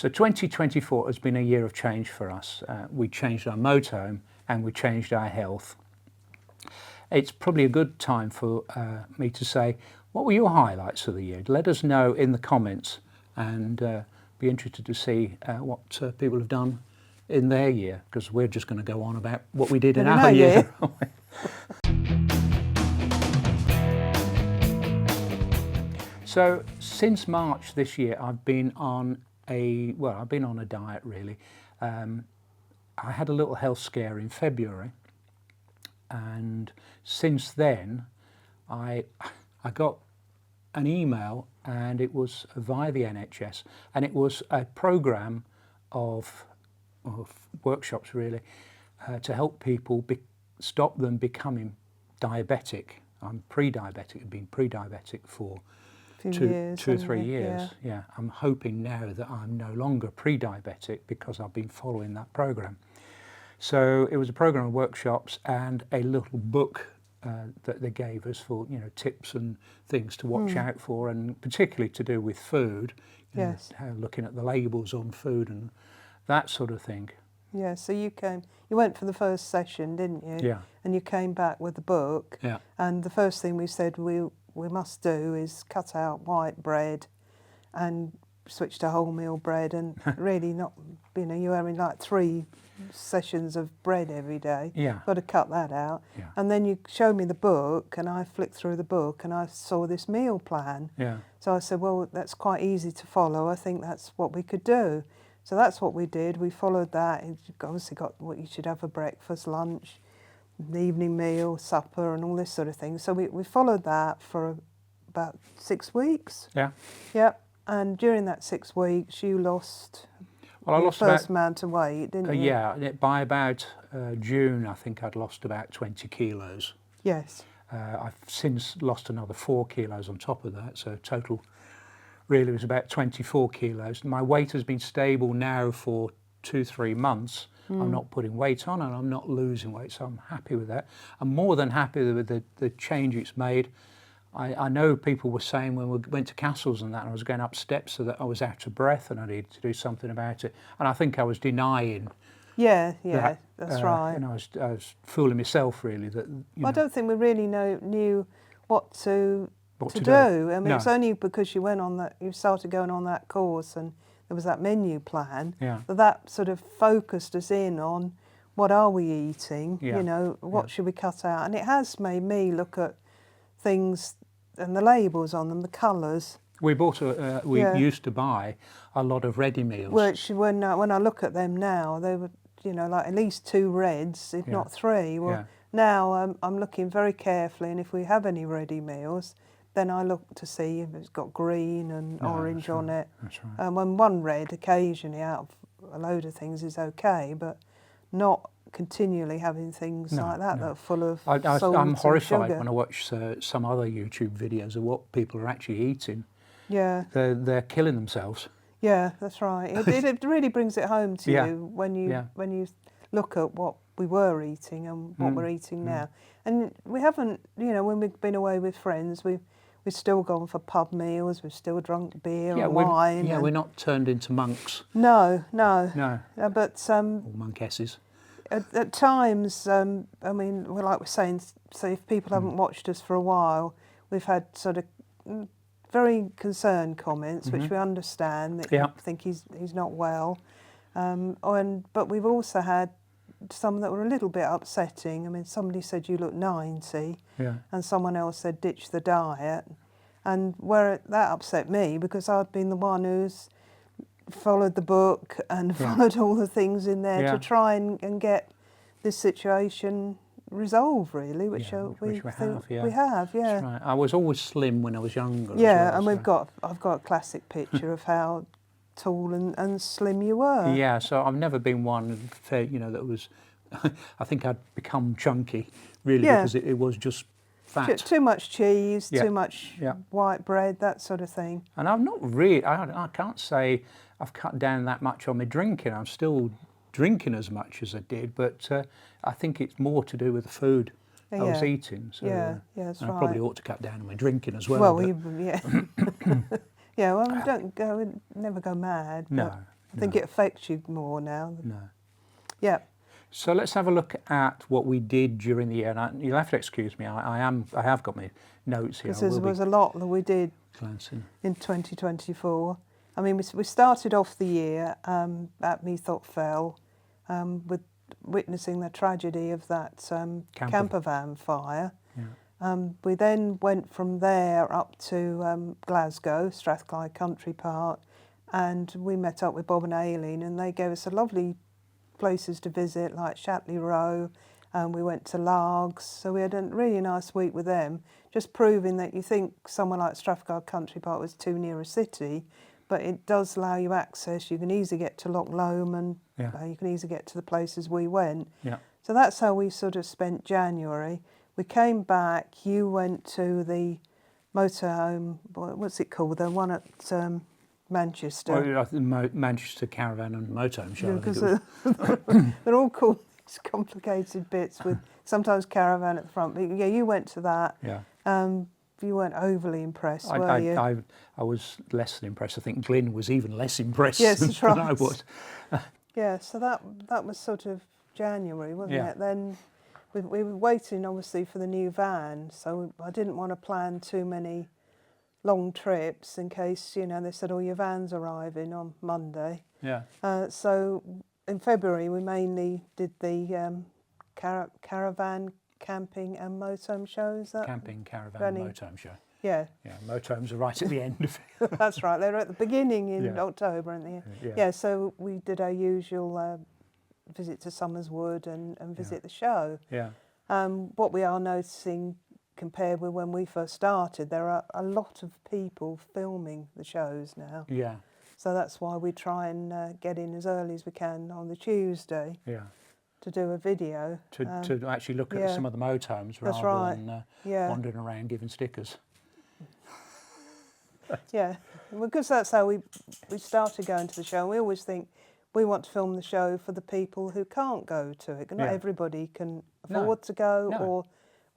So 2024 has been a year of change for us. We changed our motorhome and we changed our health. It's probably a good time for me to say, what were your highlights of the year? Let us know in the comments, and be interested to see what people have done in their year, because we're just going to go on about what we did in our year. So since March this year, I've been on a diet really. I had a little health scare in February, and since then I got an email, and it was via the NHS, and it was a programme of workshops really to help people stop them becoming diabetic. I'm pre-diabetic, I've been pre-diabetic for two or 3 years. Yeah, I'm hoping now that I'm no longer pre-diabetic because I've been following that programme. So it was a programme of workshops and a little book that they gave us for, you know, tips and things to watch out for, and particularly to do with food. Yes. Looking at the labels on food and that sort of thing. Yeah, so you went for the first session, didn't you? Yeah. And you came back with the book. Yeah. And the first thing we said we must do is cut out white bread and switch to wholemeal bread, and really not, you know, you're having like 3 sessions of bread every day. Yeah. Got to cut that out. Yeah. And then you showed me the book, and I flicked through the book and I saw this meal plan. Yeah. So I said, well, that's quite easy to follow. I think that's what we could do. So that's what we did. We followed that. You've obviously got what you should have for breakfast, lunch, the evening meal, supper, and all this sort of thing. So we followed that for about 6 weeks. Yeah. Yep. And during that 6 weeks, you lost I lost first amount of weight, didn't you? Yeah. By about June, I think I'd lost about 20 kilos. Yes. I've since lost another 4 kilos on top of that, so total really was about 24 kilos. My weight has been stable now for 2-3 months. I'm not putting weight on and I'm not losing weight, so I'm happy with that. I'm more than happy with the change it's made. I know people were saying when we went to castles and that, and I was going up steps so that I was out of breath and I needed to do something about it. And I think I was denying. Yeah, that's right. And I was fooling myself really. I don't think we really knew what to do. I mean, It's only because you started going on that course and there was that menu plan that sort of focused us in on what are we eating, you know, what should we cut out. And it has made me look at things and the labels on them, the colours. We used to buy a lot of ready meals. Which when I look at them now, they were, you know, like at least 2 reds, if not 3. Well, now I'm looking very carefully, and if we have any ready meals, then I look to see if it's got green and orange on it. That's right. When one red occasionally out of a load of things is okay, but not continually having things like that that are full of salt I'm horrified and sugar. when I watch some other YouTube videos of what people are actually eating. Yeah. They're killing themselves. Yeah, that's right. It really brings it home to you when you look at what we were eating and what we're eating now. And we haven't, you know, when we've been away with friends, we've still gone for pub meals, we've still drunk beer and wine. We're not turned into monks. No. But or monkesses. At times, I mean, like we're saying, so if people haven't watched us for a while, we've had sort of very concerned comments, which we understand, that you think he's not well. But we've also had some that were a little bit upsetting. I mean, somebody said you look 90, and someone else said ditch the diet. And that upset me, because I'd been the one who's followed the book and followed all the things in there to try and get this situation resolved, really, which we have. That's right. I was always slim when I was younger. Yeah, and I've got a classic picture of how tall and slim you were. Yeah, so I've never been one, you know, that was. I think I'd become chunky, really, because it was just fat. Too much cheese, too much white bread, that sort of thing. And I've not really. I can't say I've cut down that much on my drinking. I'm still drinking as much as I did, but I think it's more to do with the food I was eating. So, that's I right. probably ought to cut down on my drinking as well. Well, yeah, well, never go mad. No, I think it affects you more now. No. Yeah. So let's have a look at what we did during the year. And you'll have to excuse me. I have got my notes here. Because there was a lot that we did glancing in 2024. I mean, we started off the year at Meetup Fell with witnessing the tragedy of that camper van fire. Yeah. We then went from there up to Glasgow, Strathclyde Country Park, and we met up with Bob and Aileen, and they gave us a lovely places to visit like Shatley Row, and we went to Largs, so we had a really nice week with them, just proving that you think somewhere like Strathclyde Country Park was too near a city, but it does allow you access. You can easily get to Loch Lomond, you can easily get to the places we went. Yeah. So that's how we sort of spent January. We came back, you went to the motorhome, what's it called, the one at Manchester. Well, the Manchester Caravan and Motorhome Show. Because they're all called these complicated bits with sometimes Caravan at the front. But yeah, you went to that. Yeah. You weren't overly impressed, were you? I was less than impressed. I think Glyn was even less impressed that's than right. I was. Yeah, so that was sort of January, wasn't Yeah. it? Then we were waiting, obviously, for the new van, so I didn't want to plan too many long trips in case, they said, oh, your van's arriving on Monday. Yeah. So in February, we mainly did the Caravan, camping and motorhome shows. Camping, Caravan, Motorhome Show. Yeah. Yeah, motorhomes are right at the end of it. That's right. They were at the beginning in October, aren't they? Yeah. So we did our usual visit to Somerswood and visit the show. Yeah. What we are noticing compared with when we first started, there are a lot of people filming the shows now. Yeah. So that's why we try and get in as early as we can on the Tuesday. Yeah. To do a video. To actually look at some of the motorhomes rather than wandering around giving stickers. Yeah, because that's how we started going to the show. We always think we want to film the show for the people who can't go to it. Not everybody can afford to go or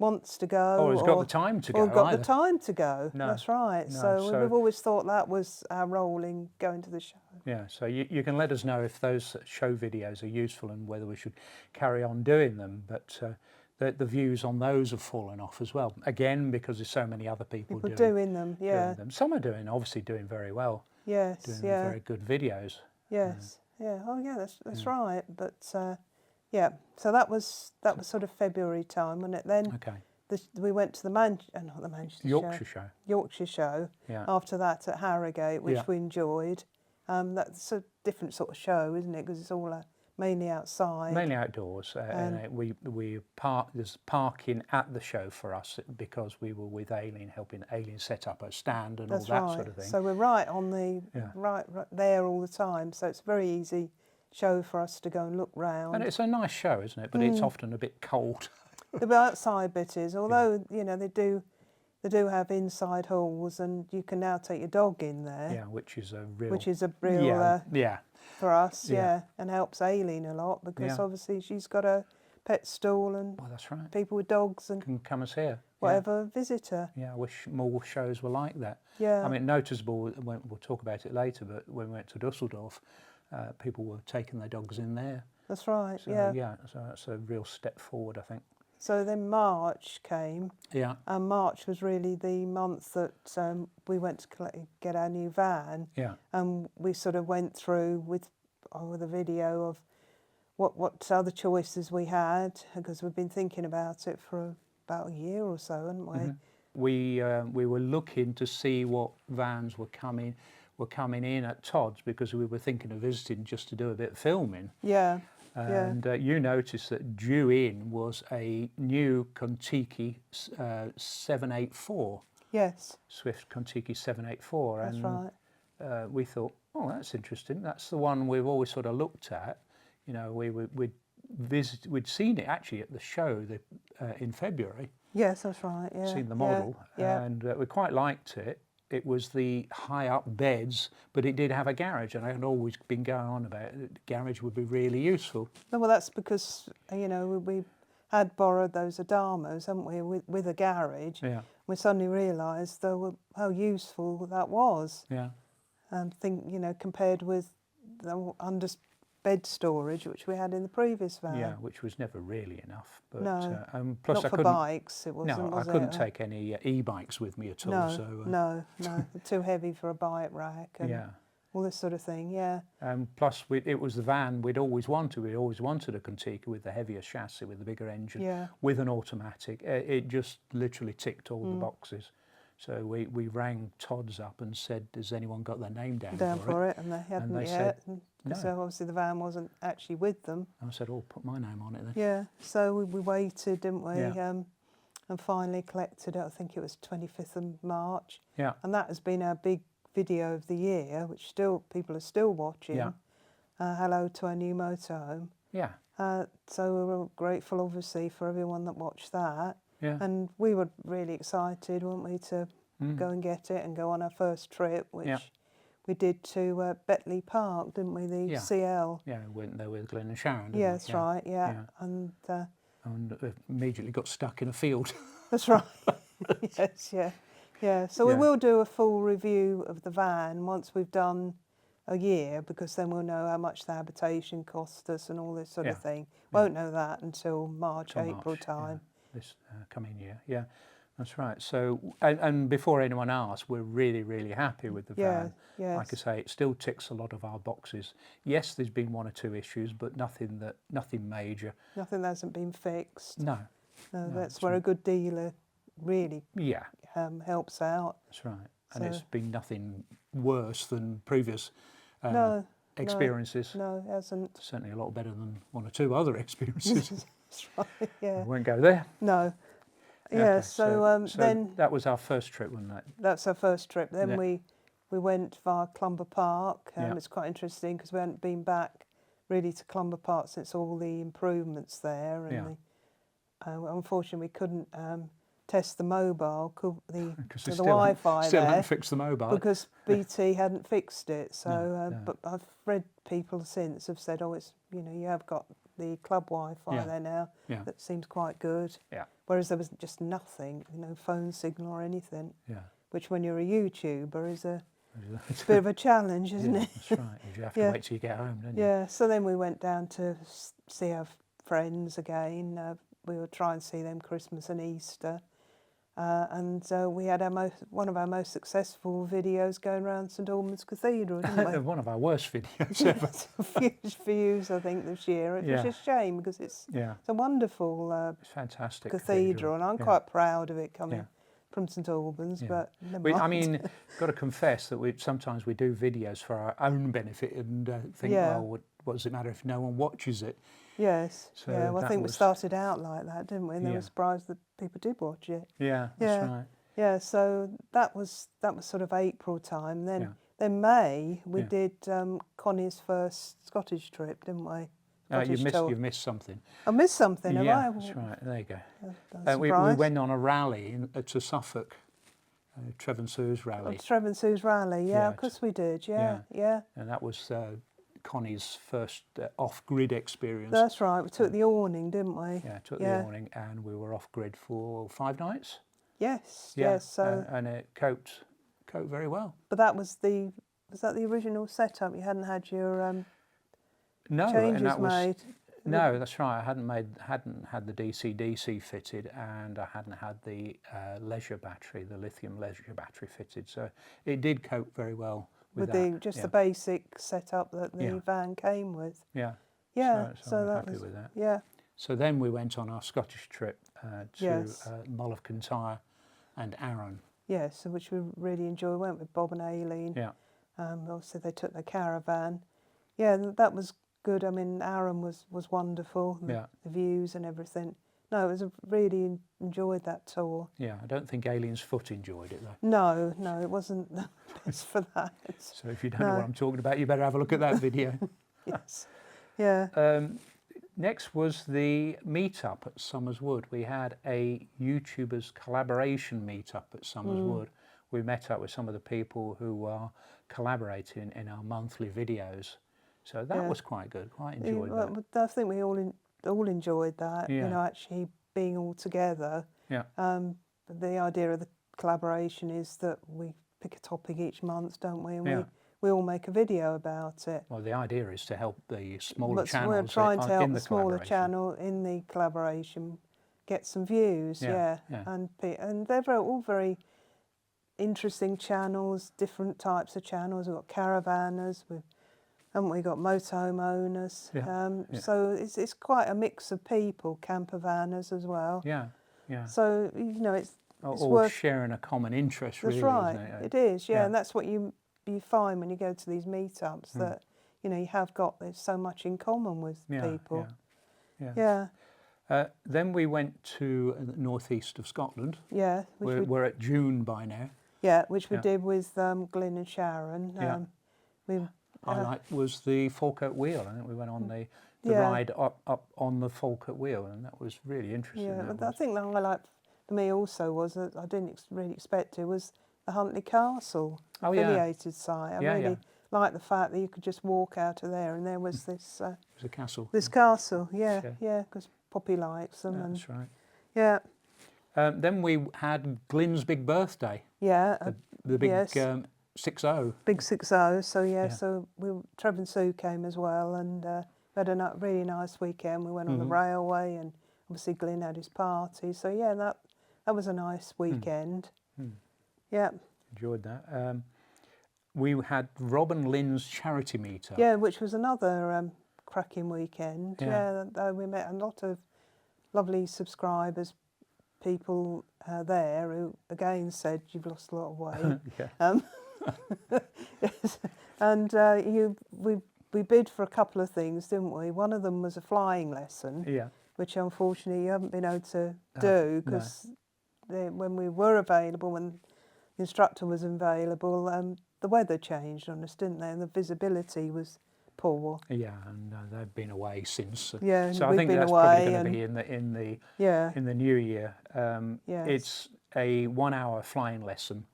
wants to go. Or has got the time to go. Or got the time to go. No. That's right. No, so we've always thought that was our role in going to the show. Yeah, so you can let us know if those show videos are useful and whether we should carry on doing them. But the views on those have fallen off as well. Again, because there's so many other people doing them. Yeah. Doing them. Some are obviously doing very well. Yes. Doing very good videos. Yes. Yeah. Oh, yeah. That's right. But yeah. So that was sort of February time, wasn't it? Then we went to the Yorkshire show. Yeah. After that at Harrogate, which we enjoyed. That's a different sort of show, isn't it? Because it's all mainly outside. Mainly outdoors. And there's parking at the show for us because we were with Aileen, helping Aileen set up a stand and all that sort of thing. So we're right on the right there all the time. So it's a very easy show for us to go and look round. And it's a nice show, isn't it? But it's often a bit cold. The outside bit is, although they do have inside halls, and you can now take your dog in there. Yeah, which is a real for us, and helps Aileen a lot because obviously she's got a pet stall and that's right. People with dogs and can come as here. Whatever visit her. Yeah, I wish more shows were like that. Yeah. I mean, noticeable. We'll talk about it later, but when we went to Dusseldorf, people were taking their dogs in there. That's right. So, so that's a real step forward, I think. So then March came. Yeah. And March was really the month that we went to get our new van. Yeah. And we sort of went through with a video of what other choices we had, because we've been thinking about it for about a year or so, haven't we? Mm-hmm. We were looking to see what vans were coming in at Todd's, because we were thinking of visiting just to do a bit of filming. Yeah. And you noticed that due in was a new Contiki 784. Yes. Swift Contiki 784. That's right. We thought, oh, that's interesting. That's the one we've always sort of looked at. We'd seen it actually at the show in February. Yes, that's right. Yeah. Seen the model, and we quite liked it. It was the high-up beds, but it did have a garage, and I had always been going on about it. The garage would be really useful. No, well, that's because, we had borrowed those Adamas, haven't we, with a garage. Yeah. We suddenly realised how useful that was. Yeah. And compared with the under bed storage, which we had in the previous van. Yeah, which was never really enough. But, No, plus not I for couldn't, bikes. It wasn't. no, Was I couldn't it? take any e-bikes with me at all. No, So no, they're too heavy for a bike rack and yeah. all this sort of thing. Yeah. Plus, it was the van we'd always wanted. We always wanted a Contica with the heavier chassis, with the bigger engine, Yeah. with an automatic. It just literally ticked all the boxes. So we rang Todd's up and said, "Has anyone got their name down for it?" And they hadn't they yet. said, Because "No." obviously the van wasn't actually with them. I said, "Oh, put my name on it then." Yeah. So we waited, didn't we? Yeah. And finally collected it. I think it was 25th of March. Yeah. And that has been our big video of the year, which still people are still watching. Yeah. Hello to our new motorhome. Yeah. So we're grateful, obviously, for everyone that watched that. Yeah. And we were really excited, weren't we, to go and get it and go on our first trip, which we did to Betley Park, didn't we? The CL. Yeah, we went there with Glyn and Sharon, didn't Yeah, we? that's right. Yeah. And immediately got stuck in a field. that's right. Yes. Yeah. Yeah. So we will do a full review of the van once we've done a year, because then we'll know how much the habitation cost us and all this sort of thing. Won't know that until March, April time. This coming year. Yeah, that's right. So, and before anyone asks, we're really, really happy with the van. Yes. Like I say, it still ticks a lot of our boxes. Yes, there's been one or two issues, but nothing major. Nothing that hasn't been fixed. No, that's where a good dealer really helps out. That's right. And it's been nothing worse than previous experiences. No, it hasn't. Certainly a lot better than one or two other experiences. That's right. Yeah. I won't go there. No. Okay, Yeah. So then that was our first trip, wasn't it? that's our first trip. Then Yeah. we went via Clumber Park. Yeah. It's quite interesting because we hadn't been back really to Clumber Park since all the improvements there. And unfortunately, we couldn't test the mobile, the Wi-Fi still there, hadn't fixed the mobile because BT hadn't fixed it. So, but I've read people since have said, "Oh, it's you have got the club Wi-Fi there now. Yeah. That seems quite good." Yeah. Whereas there was just nothing, phone signal or anything. Yeah. Which, when you're a YouTuber, is a bit of a challenge, isn't it? That's right. You have to wait till you get home, don't you? Yeah. So then we went down to see our friends again. We would try and see them Christmas and Easter. And we had one of our most successful videos going around St Albans Cathedral, didn't we? One of our worst videos ever. Huge views, I think, this year. It's just a shame because it's a wonderful it's fantastic cathedral, and I'm quite proud of it coming from St Albans. But I mean, got to confess that sometimes we do videos for our own benefit and think, well, what does it matter if no one watches it? Yes. So well, I think we started out like that, didn't we? And then we were surprised that people did watch it. Yeah, that's right. Yeah, so that was sort of April time. Then May we did Connie's first Scottish trip, didn't we? You've missed something. I missed something, have I? That's right. There you go. We went on a rally to Suffolk, Trevor Sue's rally. Trevor Sue's rally, of course we did. Yeah. And that was Connie's first off-grid experience. That's right. We took the awning, didn't we? Yeah, took the awning, and we were off-grid for 5 nights. Yes. Yes. So and it coped very well. But that was the original setup? You hadn't had your changes made. No, that's right. I hadn't had the DC fitted, and I hadn't had the leisure battery, the lithium leisure battery fitted. So it did cope very well with that. The basic setup that the van came with. Yeah. Yeah. So I'm happy with that. Yeah. So then we went on our Scottish trip to Mull of Kintyre and Arran. Yes, which we really enjoyed. We went with Bob and Aileen. Yeah. Obviously they took the caravan. Yeah, that was good. I mean, Arran was wonderful. The views and everything. No, it was really enjoyed that tour. Yeah, I don't think Aileen's foot enjoyed it though. No, it wasn't the best for that. So if you don't know what I'm talking about, you better have a look at that video. Yes. Yeah. Next was the meetup at Somers Wood. We had a YouTubers collaboration meetup at Somers Wood. We met up with some of the people who are collaborating in our monthly videos. So that was quite good. Quite enjoyed that. I think we all enjoyed that. Yeah. Actually being all together. Yeah. The idea of the collaboration is that we pick a topic each month, don't we? And we all make a video about it. Well, the idea is to help the smaller But channels we're trying to help in the smaller collaboration. channel in the collaboration get some views, Yeah. and they're all very interesting channels, different types of channels. We've got caravanners, haven't we got motorhome owners? So it's quite a mix of people, camper vanners as well. Yeah. So it's all worth sharing a common interest, That's really, right. isn't it? It is, Yeah. and that's what you find when you go to these meetups, that you have there's so much in common with people. Yeah. Then we went to the northeast of Scotland. Yeah. We're at June by now. Yeah, which we did with Glyn and Sharon. Highlight was the Falkirk Wheel. I think we went on the ride up on the Falkirk Wheel, and that was really interesting. Yeah, I think the highlight for me also was that I didn't really expect it was the Huntly Castle affiliated site. I really like the fact that you could just walk out of there and there was this. It was a castle. This castle, because Poppy likes them. That's right. Yeah. Then we had Glyn's big birthday. Yeah. The big 6-0. Big 6-0. So so Trevor and Sue came as well, and we had a really nice weekend. We went on the railway, and obviously Glyn had his party. So that was a nice weekend. Yeah. Enjoyed that. We had Rob and Lynn's charity meetup. Yeah, which was another cracking weekend. Yeah, we met a lot of lovely subscribers, people there who again said you've lost a lot of weight. Yes. And we bid for a couple of things, didn't we? One of them was a flying lesson, which unfortunately you haven't been able to do because when we were available, when the instructor was available, the weather changed on us, didn't they? And the visibility was poor. Yeah, and they've been away since. So I think that's probably going to be in the new year. It's a 1-hour flying lesson,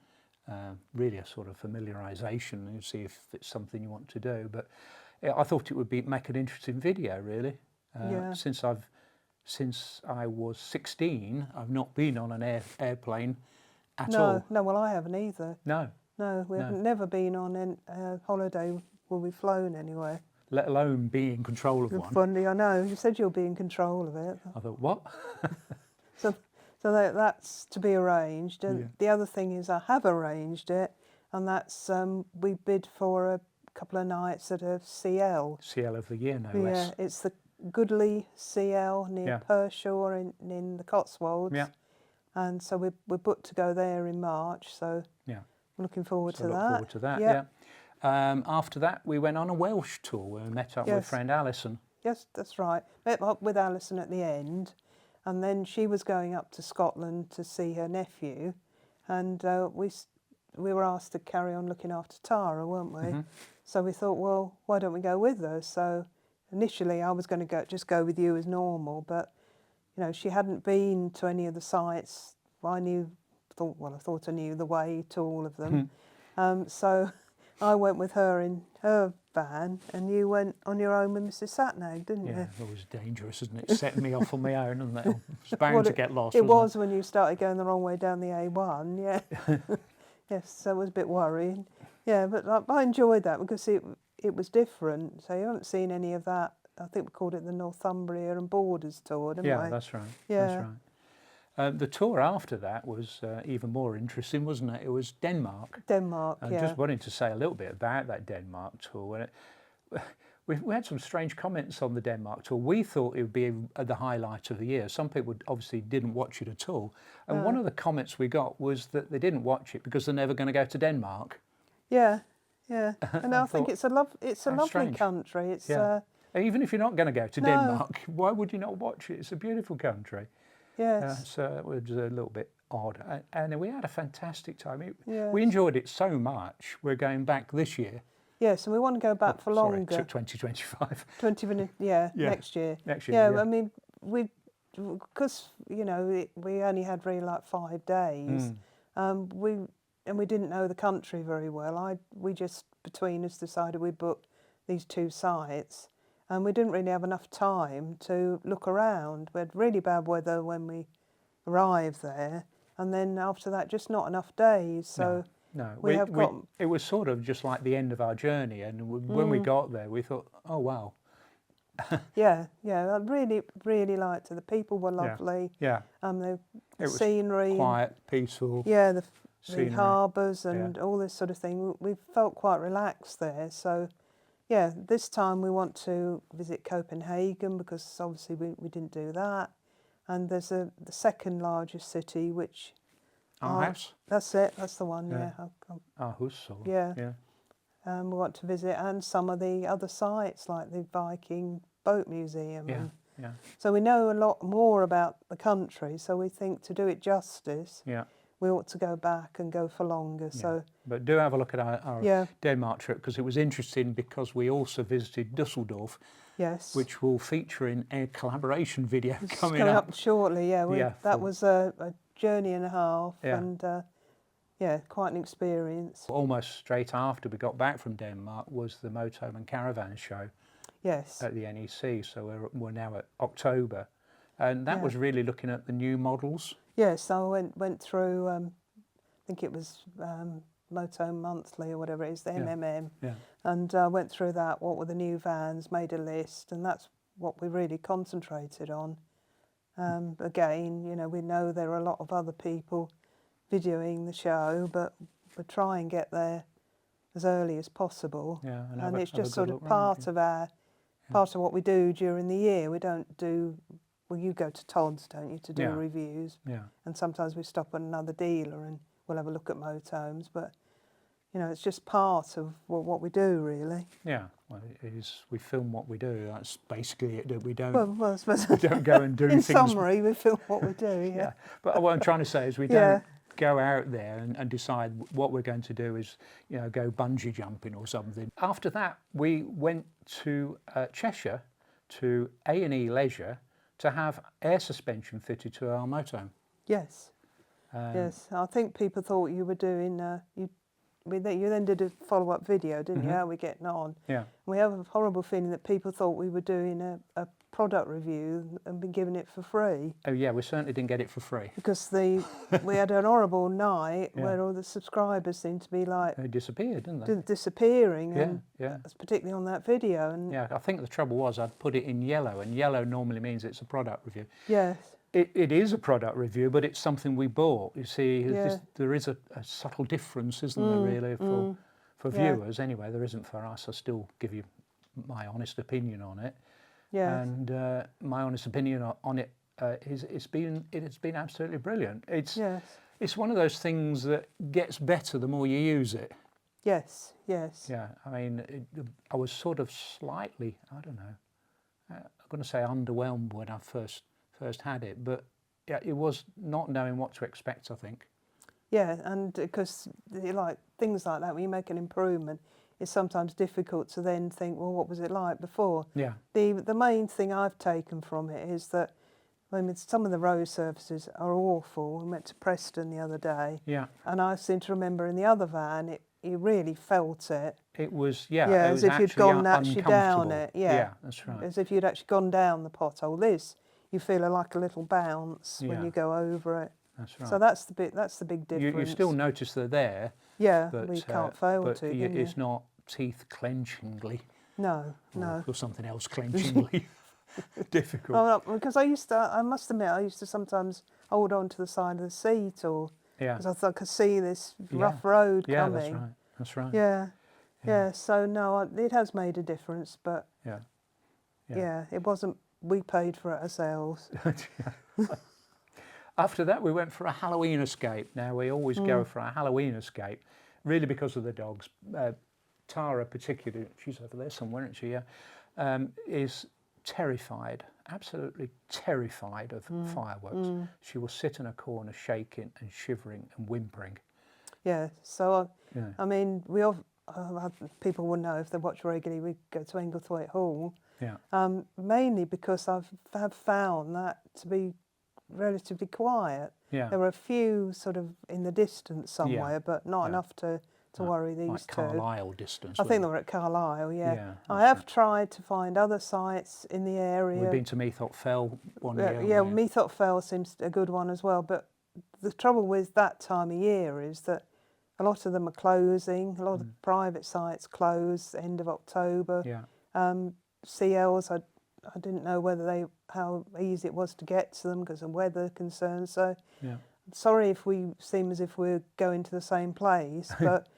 really a sort of familiarisation, and see if it's something you want to do. But I thought it would make an interesting video, really. Since I was 16, I've not been on an airplane at all. No, well I haven't either. No, we've never been on a holiday where we've flown anywhere. Let alone be in control of one. Funny, I know. You said you'll be in control of it. I thought, what? So that's to be arranged. And the other thing is I have arranged it, and that's we bid for a couple of nights at a CL. CL of the year, no less. Yeah, it's the Goodley CL near Pershore in the Cotswolds. Yeah. And so we're booked to go there in March. So we're looking forward to that. Yeah. After that, we went on a Welsh tour where we met up with friend Alison. Yes, that's right. Met up with Alison at the end, and then she was going up to Scotland to see her nephew, and we were asked to carry on looking after Tara, weren't we? So we thought, well, why don't we go with her? So initially, I was going to just go with you as normal, but she hadn't been to any of the sites. I thought I knew the way to all of them, so I went with her in her van, and you went on your own with Mrs. Satnag, didn't you? Yeah, it was dangerous, isn't it? Setting me off on my own, and I was bound to get lost. It was when you started going the wrong way down the A1, yeah. Yes, so it was a bit worrying. Yeah, but I enjoyed that because it was different. So you haven't seen any of that. I think we called it the Northumbria and Borders tour, didn't we? Yeah, that's right. Yeah. That's right. The tour after that was even more interesting, wasn't it? It was Denmark. I just wanted to say a little bit about that Denmark tour. We had some strange comments on the Denmark tour. We thought it would be the highlight of the year. Some people obviously didn't watch it at all. And one of the comments we got was that they didn't watch it because they're never going to go to Denmark. Yeah. And I think it's a lovely strange. country. It's even if you're not going to go to Denmark, why would you not watch it? It's a beautiful country. Yes. So it was a little bit odd. And we had a fantastic time. We enjoyed it so much. We're going back this year. Yes, and we want to go back for longer. Sorry, 2025. Next year. Next year. I mean, because we only had really like 5 days. We didn't know the country very well. We just between us decided we'd book these 2 sites, and we didn't really have enough time to look around. We had really bad weather when we arrived there, and then after that, just not enough days. So No, We have got. it was sort of just like the end of our journey, and when we got there, we thought, oh wow. Yeah, I really liked it. The people were lovely. Yeah. The It was scenery. quiet, peaceful. Yeah, the scenery. harbours and all this sort of thing. We felt quite relaxed there. So, yeah, this time we want to visit Copenhagen because obviously we didn't do that. And there's the second largest city, which... Aarhus. That's it. That's the one. Yeah. Aarhus. Yeah. Yeah. We want to visit, and some of the other sites like the Viking Boat Museum. Yeah. And Yeah. so we know a lot more about the country. So we think to do it justice, Yeah. we ought to go back and go for longer. Yeah. So, but do have a look at our Denmark trip, because it was interesting, because we also visited Dusseldorf, yes, which will feature in a collaboration video coming up shortly. Yeah, that was a journey and a half, and quite an experience. Almost straight after we got back from Denmark was the Motorhome and Caravan show. Yes. At the NEC, so we're now at October, and that was really looking at the new models. Yes, I went through. I think it was Motorhome Monthly or whatever it is, the MMM, and went through that. What were the new vans? Made a list, and that's what we really concentrated on. Again, we know there are a lot of other people videoing the show, but we try and get there as early as possible. Yeah, and it's just sort of part of what we do during the year. We don't do. Well, you go to Todd's, don't you, to do reviews? Yeah. And sometimes we stop at another dealer and we'll have a look at motorhomes, but it's just part of what we do, really. Yeah, well, it is. We film what we do. That's basically it. We don't. Well, I suppose we don't go and do in things. In summary, we film what we do. Yeah. But what I'm trying to say is we don't go out there and decide what we're going to do is, go bungee jumping or something. After that, we went to Cheshire to A&E Leisure to have air suspension fitted to our motorhome. Yes. Yes. I think people thought you were doing. You then did a follow-up video, didn't you? How are we getting on? Yeah. We have a horrible feeling that people thought we were doing a product review and been giving it for free. Oh yeah, we certainly didn't get it for free. Because we had an horrible night where all the subscribers seemed to be like... They disappeared, didn't they? Disappearing. That's particularly on that video. And I think the trouble was I'd put it in yellow, and yellow normally means it's a product review. Yes. It is a product review, but it's something we bought. You see, there is a subtle difference, isn't there, really, for viewers. Anyway, there isn't for us. I still give you my honest opinion on it. Yeah. And my honest opinion on it is it's been absolutely brilliant. It's one of those things that gets better the more you use it. Yes. Yes. Yeah. I mean, I was sort of slightly, I don't know, I'm going to say underwhelmed when I first had it, but it was not knowing what to expect, I think. Yeah, and because like things like that, when you make an improvement, it's sometimes difficult to then think, well, what was it like before? Yeah. The main thing I've taken from it is that, I mean, some of the road surfaces are awful. We went to Preston the other day. Yeah. And I seem to remember in the other van, you really felt it. It was, as if you'd gone actually down it. Yeah, that's right. As if you'd actually gone down the pothole. You feel like a little bounce when you go over it. That's right. So that's the big difference. You still notice they're there. Yeah, but we can't fail to. It's not teeth clenchingly. No. Or something else clenchingly difficult. Oh, because I must admit, I used to sometimes hold on to the side of the seat, or because I thought I could see this rough road coming. Yeah, that's right. Yeah. So no, it has made a difference, but it wasn't. We paid for it ourselves. After that, we went for a Halloween escape. Now, we always go for a Halloween escape, really because of the dogs. Tara particularly, she's over there somewhere, isn't she? Yeah, is terrified, absolutely terrified of fireworks. She will sit in a corner shaking and shivering and whimpering. Yeah, so, I mean, people will know if they watch regularly, we go to Englethwaite Hall. Yeah. Mainly because I've found that to be relatively quiet. Yeah. There were a few sort of in the distance somewhere, but not enough to worry these like Carlisle distance. I think they were at Carlisle, yeah. I have tried to find other sites in the area. We've been to Meetup Fell one year. Yeah, Meetup Fell seems a good one as well, but the trouble with that time of year is that a lot of them are closing. A lot of private sites close end of October. Yeah. CLs, I didn't know how easy it was to get to them because of weather concerns. So Yeah. sorry if we seem as if we're going to the same place, but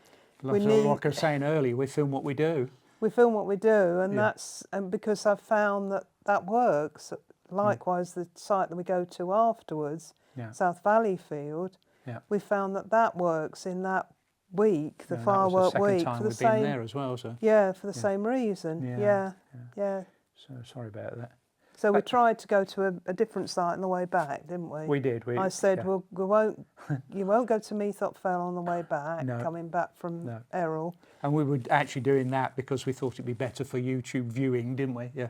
we need. Like I was saying earlier, we film what we do. We film what we do, and Yeah. that's because I've found that works. Likewise, the site that we go to afterwards, Yeah. South Valleyfield, Yeah. we found that works in that week, the Yeah, firework that was the week, second time for the we've same. been there as well. So Yeah, for the Yeah. same reason. Yeah, Yeah. so sorry about that. So we tried to go to a different site on the way back, didn't we? We did. I said, yeah. well, we won't. You won't go to Meetup on the way back, No. coming back from No. Errol. And we were actually doing that because we thought it'd be better for YouTube viewing, didn't we? Yeah.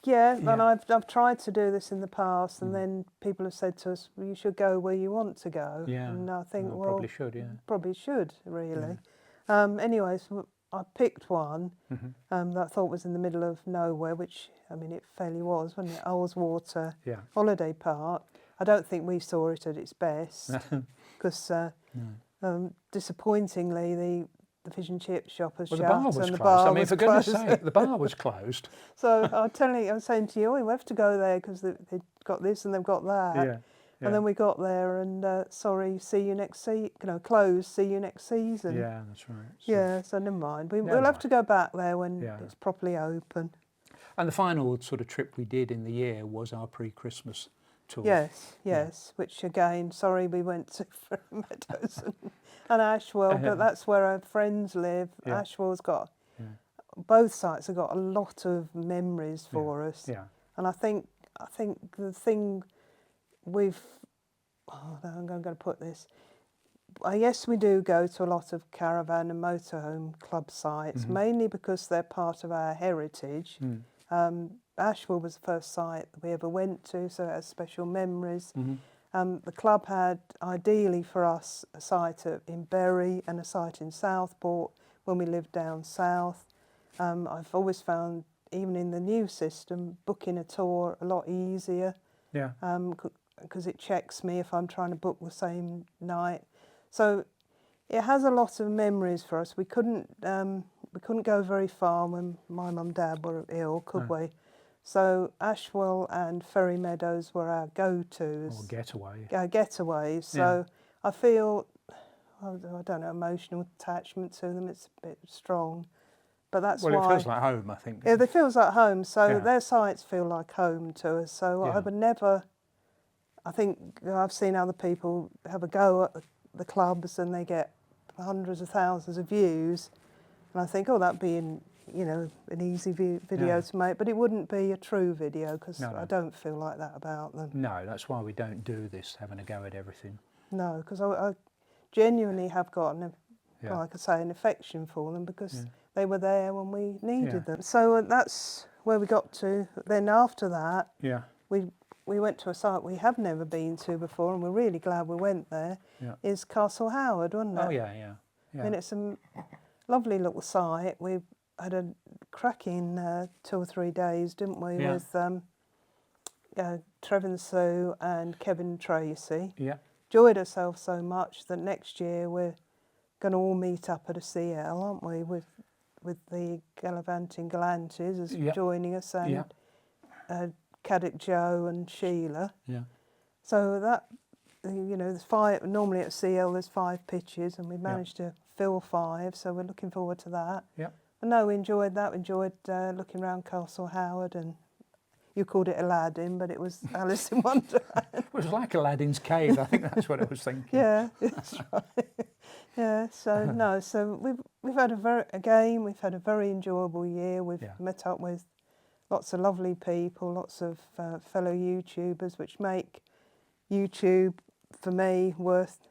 Yeah, and Yeah. I've tried to do this in the past, and then people have said to us, well, you should go where you want to go. Yeah. And I think, No, well, probably should. Yeah. probably should, really. Anyways, I picked one that I thought was in the middle of nowhere, which, I mean, it fairly was, wasn't it? Ullswater Yeah. Holiday Park. I don't think we saw it at its best, because disappointingly, the fish and chip shop has Well, shut, the bar was and the closed. bar I mean, was for goodness' closed. sake, the bar was closed. So I was saying to you, oh, we have to go there because they've got this and they've got that. Yeah. And then we got there and sorry, see you next season. Closed, see you next season. Yeah, that's right. Yeah, so never mind. We'll Never have mind. to go back there when Yeah. it's properly open. And the final sort of trip we did in the year was our pre-Christmas tour. Yes. Which again, sorry, we went to Meadows and Ashwell, but that's where our friends live. Yeah. Ashwell's got, Yeah. both sites have got a lot of memories for us. Yeah. And I think the thing I'm going to put this. Yes, we do go to a lot of caravan and motorhome club sites, mainly because they're part of our heritage. Ashwell was the first site that we ever went to, so it has special memories. The club had, ideally for us, a site in Bury and a site in Southport when we lived down south. I've always found, even in the new system, booking a tour a lot easier. Yeah. Because it checks me if I'm trying to book the same night. So it has a lot of memories for us. We couldn't go very far when my mum and dad were ill, could we? So Ashwell and Ferry Meadows were our go-tos. Or Getaway. Our getaways. So I feel, I don't know, emotional attachment to them. It's a bit strong. But that's why. Well, it feels like home, I think. Yeah, it feels like home. So Yeah. their sites feel like home to us. So I would never. I think I've seen other people have a go at the clubs and they get hundreds of thousands of views, and I think, oh, that'd be an easy video to make, but it wouldn't be a true video because I don't feel like that about them. No, that's why we don't do this, having a go at everything. No, because I genuinely have gotten, like I say, an affection for them because they were there when we needed them. So that's where we got to. Then after that, we went to a site we have never been to before, and we're really glad we went there. Is Castle Howard, wasn't it? Oh yeah. I mean, it's a lovely little site. We had a cracking 2 or 3 days, didn't we, with Trevor Sue and Kevin Tracy. Yeah. Enjoyed ourselves so much that next year we're going to all meet up at a CL, aren't we, with the Gallivanting Galantes as joining us, and Caddick Joe and Sheila. Yeah. So that, there's 5, normally at CL there's 5 pitches, and we managed to fill 5, so we're looking forward to that. Yeah. And no, we enjoyed that. We enjoyed looking around Castle Howard, and you called it Aladdin, but it was Alice in Wonderland. It was like Aladdin's cave. I think that's what I was thinking. Yeah, that's right. Yeah, so we've had we've had a very enjoyable year. We've met up with lots of lovely people, lots of fellow YouTubers, which make YouTube, for me, worth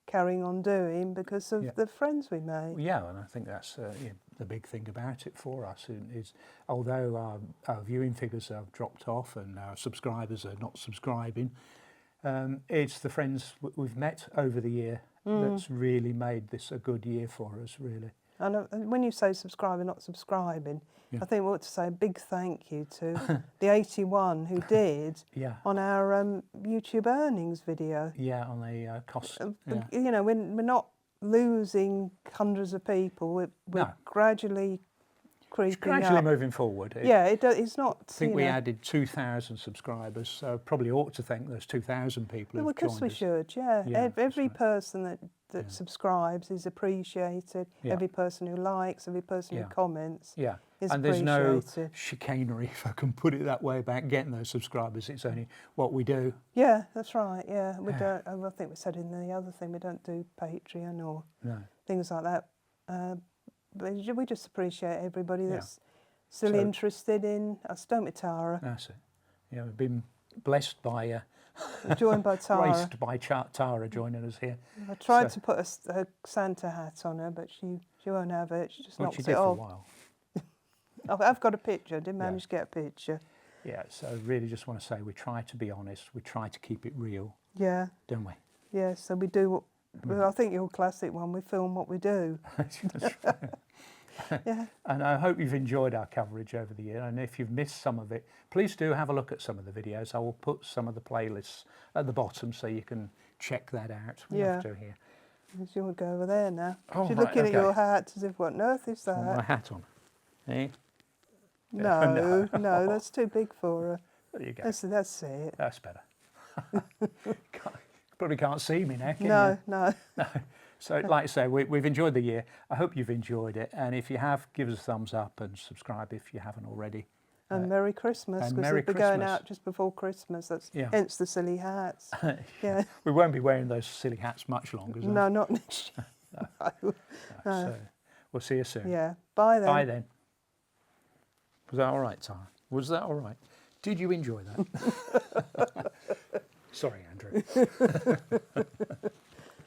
carrying on doing because of the friends we made. Yeah, and I think that's the big thing about it for us is although our viewing figures have dropped off and our subscribers are not subscribing, it's the friends we've met over the year that's really made this a good year for us, really. And when you say subscribing, not subscribing, I think we ought to say a big thank you to the 81 who did on our YouTube earnings video. Yeah, on the cost. We're not losing hundreds of people. We're No. gradually creeping It's gradually up. moving forward. It's not. I think we added 2,000 subscribers, so probably ought to thank those 2,000 people who've because joined we us. should. Every person that subscribes is appreciated. Yeah. Every person who likes, every person who comments. Yeah, is and there's no appreciated. chicanery, if I can put it that way, about getting those subscribers. It's only what we do. Yeah, that's right. Yeah, we don't. I think we said in the other thing we don't do Patreon or things like that. But we just appreciate everybody that's still interested in us, don't we, Tara? That's it. Yeah, we've been blessed by, joined by Tara. graced by Tara joining us here. I tried to put a Santa hat on her, but she won't have it. She just knocks she it did for a off. while. I've got a picture. Didn't manage to get a picture. Yeah, so I really just want to say we try to be honest. We try to keep it real. Yeah. Don't we? Yeah. So we do what. Well, I think your classic one. We film what we do. Yeah. And I hope you've enjoyed our coverage over the year. And if you've missed some of it, please do have a look at some of the videos. I will put some of the playlists at the bottom so you can check that out. We have to here. You want to go over there now? Oh, She's right, looking at your hat as if, what on earth is that? My hat on. Eh? No, no, that's too big for her. There you go. That's it. That's better. Probably can't see me now, can No, you? no. No. So, like I say, we've enjoyed the year. I hope you've enjoyed it. And if you have, give us a thumbs up and subscribe if you haven't already. And Merry Christmas, because we'll be going out just before Christmas. That's hence the silly hats. Yeah. We won't be wearing those silly hats much longer. No, not next year. No. So we'll see you soon. Yeah. Bye then. Bye then. Was that all right, Tara? Was that all right? Did you enjoy that? Sorry, Andrew.